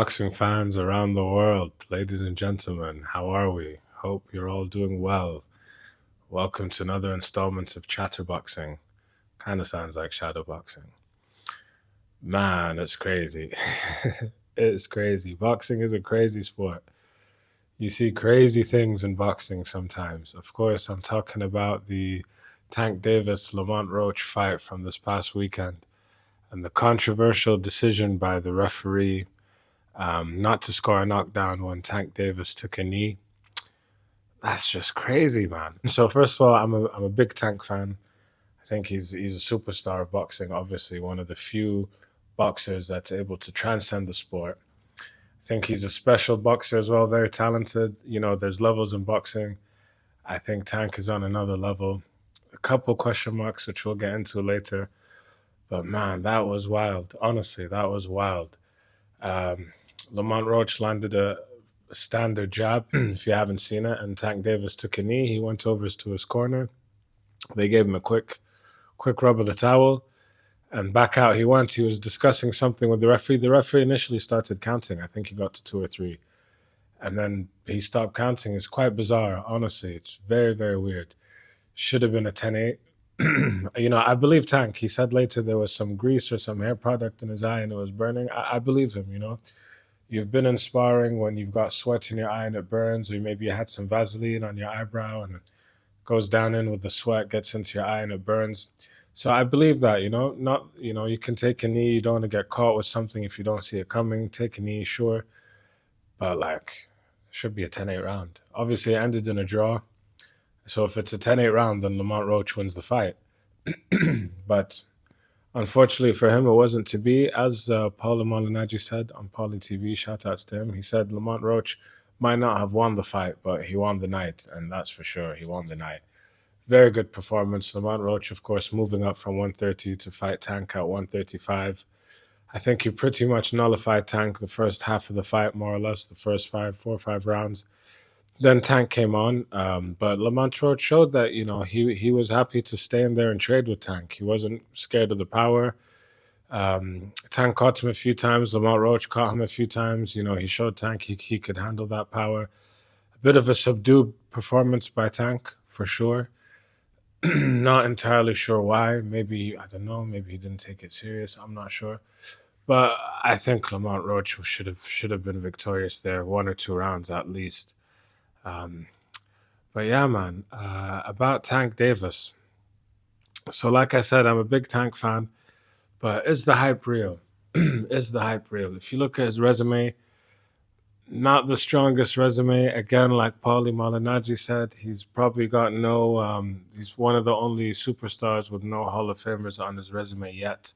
Boxing fans around the world, ladies and gentlemen, how are we? Hope you're all doing well. Welcome to another installment of Chatterboxing. Kind of sounds like shadowboxing. Man, it's crazy. It's crazy. Boxing is a crazy sport. You see crazy things in boxing sometimes. Of course, I'm talking about the Tank Davis Lamont Roach fight from this past weekend and the controversial decision by the referee not to score a knockdown when Tank Davis took a knee. That's just crazy, man. So first of all, I'm a big Tank fan. I think he's a superstar of boxing. Obviously, one of the few boxers that's able to transcend the sport. I think he's a special boxer as well, very talented. You know, there's levels in boxing. I think Tank is on another level. A couple question marks, which we'll get into later. But man, that was wild. Honestly, that was wild. Lamont Roach landed a standard jab, if you haven't seen it, and Tank Davis took a knee. He went over to his corner. They gave him a quick rub of the towel, and back out he went. He was discussing something with the referee. The referee initially started counting. I think he got to 2 or 3, and then he stopped counting. It's quite bizarre, honestly. It's very, very weird. Should have been a 10-8. You know, I believe Tank. He said later there was some grease or some hair product in his eye and it was burning. I believe him, you know. You've been in sparring when you've got sweat in your eye and it burns, or maybe you had some Vaseline on your eyebrow and it goes down in with the sweat, gets into your eye and it burns. So I believe that, you know, not, you know, you can take a knee. You don't want to get caught with something if you don't see it coming. Take a knee, sure. But like, should be a 10-8 round. Obviously, it ended in a draw. So if it's a 10-8 round, then Lamont Roach wins the fight. But unfortunately for him, it wasn't to be. As Paulo Malignaggi said on Pauly TV, shout outs to him, he said Lamont Roach might not have won the fight, but he won the night, and that's for sure. He won the night. Very good performance. Lamont Roach, of course, moving up from 130 to fight Tank at 135. I think he pretty much nullified Tank the first half of the fight, more or less, the first 4 or 5 rounds. Then Tank came on, but Lamont Roach showed that, you know, he was happy to stay in there and trade with Tank. He wasn't scared of the power. Tank caught him a few times. Lamont Roach caught him a few times. You know, he showed Tank he could handle that power. A bit of a subdued performance by Tank, for sure. Not entirely sure why. Maybe, I don't know, maybe he didn't take it serious. I'm not sure. But I think Lamont Roach should have been victorious there, 1 or 2 rounds at least. But yeah, man, about Tank Davis. So like I said, I'm a big Tank fan, but is the hype real? Is the hype real? If you look at his resume, not the strongest resume. Again, like Pauly Malignaggi said, he's probably got he's one of the only superstars with no Hall of Famers on his resume yet.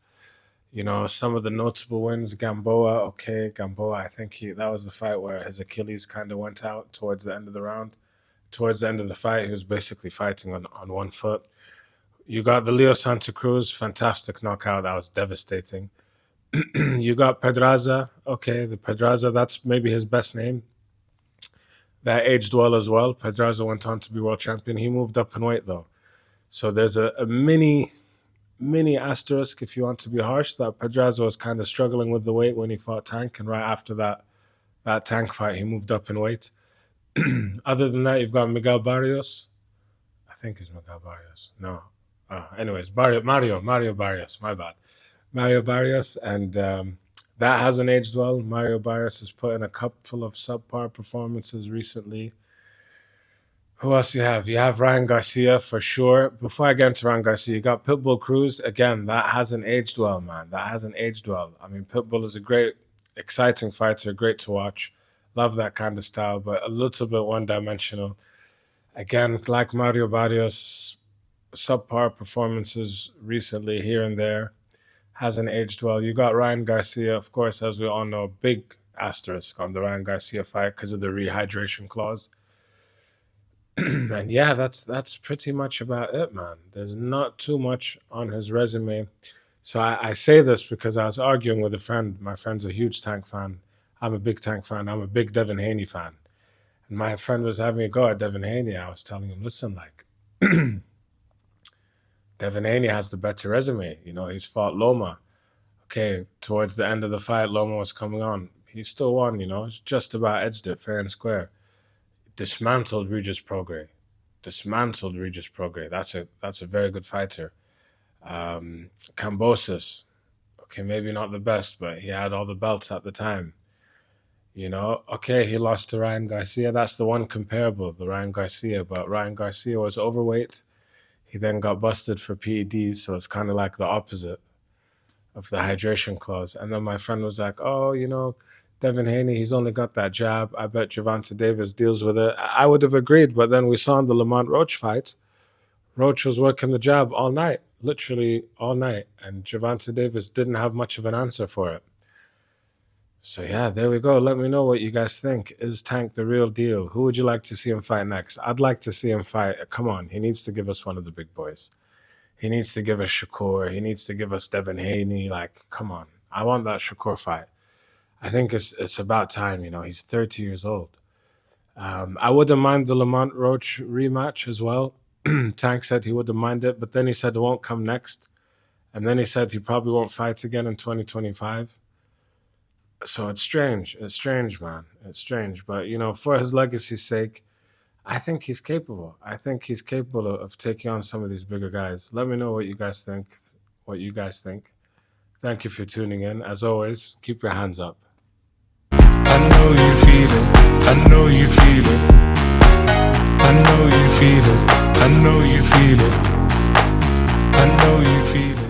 You know, some of the notable wins, Gamboa, I think that was the fight where his Achilles kind of went out towards the end of the round. Towards the end of the fight, he was basically fighting on 1 foot. You got the Leo Santa Cruz, fantastic knockout. That was devastating. You got Pedraza. Okay, the Pedraza, that's maybe his best name. That aged well as well. Pedraza went on to be world champion. He moved up in weight, though. So there's a mini asterisk, if you want to be harsh, that Pedraza was kind of struggling with the weight when he fought Tank, and right after that Tank fight, he moved up in weight. Other than that, you've got Miguel Barrios. I think it's Miguel Barrios. No. Anyways, Mario Barrios, my bad. Mario Barrios, and that hasn't aged well. Mario Barrios has put in a couple of subpar performances recently. Who else you have? You have Ryan Garcia for sure. Before I get into Ryan Garcia, you got Pitbull Cruz. Again, that hasn't aged well, man. That hasn't aged well. I mean, Pitbull is a great, exciting fighter, great to watch. Love that kind of style, but a little bit one-dimensional. Again, like Mario Barrios, subpar performances recently here and there. Hasn't aged well. You got Ryan Garcia, of course, as we all know, big asterisk on the Ryan Garcia fight because of the rehydration clause. And yeah, that's pretty much about it, man. There's not too much on his resume. So I say this because I was arguing with a friend. My friend's a huge Tank fan. I'm a big Tank fan. I'm a big Devin Haney fan. And my friend was having a go at Devin Haney. I was telling him, listen, like, Devin Haney has the better resume. You know, he's fought Loma. Okay, towards the end of the fight, Loma was coming on. he still won, just about edged it fair and square. Dismantled Regis Prograis. That's a very good fighter. Cambosis, okay, maybe not the best, but he had all the belts at the time. Okay, he lost to Ryan Garcia. That's the one comparable, the Ryan Garcia. But Ryan Garcia was overweight. He then got busted for PEDs, so it's kind of like the opposite of the hydration clause. And then my friend was like, oh, Devin Haney, he's only got that jab. I bet Gervonta Davis deals with it. I would have agreed, but then we saw in the Lamont Roach fight, Roach was working the jab all night, literally all night, and Gervonta Davis didn't have much of an answer for it. So yeah, there we go. Let me know what you guys think. Is Tank the real deal? Who would you like to see him fight next? I'd like to see him fight. Come on, he needs to give us one of the big boys. He needs to give us Shakur. He needs to give us Devin Haney. Like, come on. I want that Shakur fight. I think it's about time, He's 30 years old. I wouldn't mind the Lamont Roach rematch as well. Tank said he wouldn't mind it, but then he said it won't come next. And then he said he probably won't fight again in 2025. So it's strange. It's strange, man. It's strange. But, for his legacy's sake, I think he's capable. I think he's capable of taking on some of these bigger guys. Let me know what you guys think. Thank you for tuning in. As always, keep your hands up. I know you feel it. I know you feel it. I know you feel it. I know you feel it. I know you feel it.